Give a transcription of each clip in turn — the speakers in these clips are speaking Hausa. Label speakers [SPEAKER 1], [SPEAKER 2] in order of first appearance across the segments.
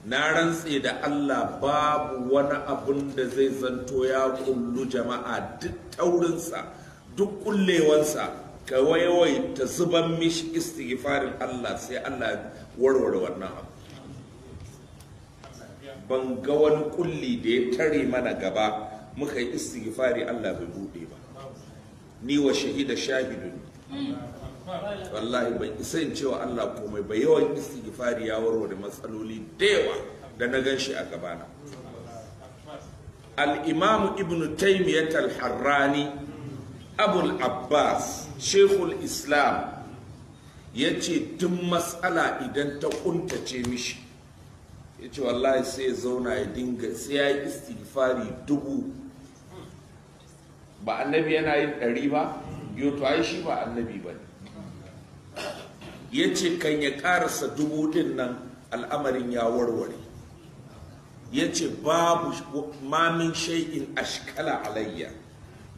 [SPEAKER 1] na rantse da Allah babu wani abun da zai zanto ya kullu jama'a duk taurinsa duk kullewansa ka waiwai ta zuban mishi istighfarin Allah sai Allah warware wannan abu. Ban ga wani kulli da ya tare mana gaba muka yi istighfari Allah bai bude ba. Ni wa shahida shahidun, wallahi ban isa in cewa Allah komai ba, yawan istighfari ya warware matsaloli da yawa da na gan shi a gabana. Al-Imam Ibn Taymiyyah al-Harrani Abul Abbas Sheikhul Islam ya ce duk matsala idan ta kuntace mishi, ya ce wallahi sai ya zauna ya dinga sai ya yi istighfari 1000. Ba annabi yana yin 100 ba? Yau to ai shi ba annabi ba ne. Ya ce kan ya karasa 1000 din nan al'amarin ya warware. Ya ce babu mamin shay'in ashkala alayya,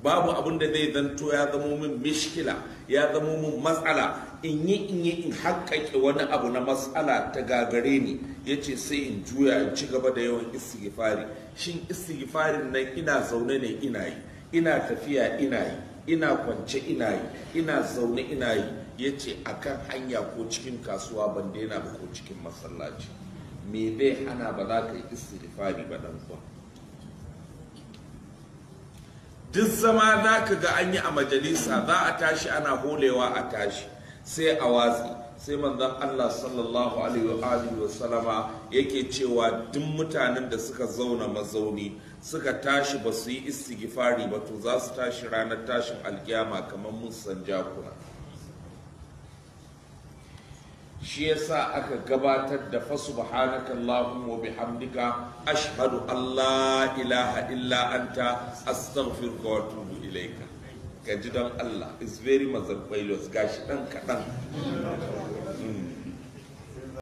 [SPEAKER 1] babu abin da zai zanto ya zamo min mishkila, ya zamo min matsala in yi in haƙƙaƙe wani abu na matsala ta gagare ni, ya ce sai in juya in ci gaba da yawan istighfari. Shin istighfarin nan ina zaune ne ina yi, ina tafiya ina yi, ina kwance ina yi, ina zaune ina yi. Ya ce akan hanya ko cikin kasuwa ban daina ba ko cikin masallaci. Me zai hana ba za ka yi istighfari ba dan kuwa? Duk zama za ka ga an yi a majalisa, za a tashi ana holewa a tashi sai a watsi. Sai manzon Allah sallallahu alaihi wa sallama yake cewa duk mutanen da suka zauna mazauni suka tashi ba su yi istighfari ba to za su tashi ranar tashin alkiyama kamar musan jakuna. Shi yasa aka gabatar da fa subhanaka allahumma wa bihamdika ashhadu an la ilaha illa anta astaghfiruka wa atubu ilayka. Ka ji don Allah, is very mazarbailos, gashi dan kadan.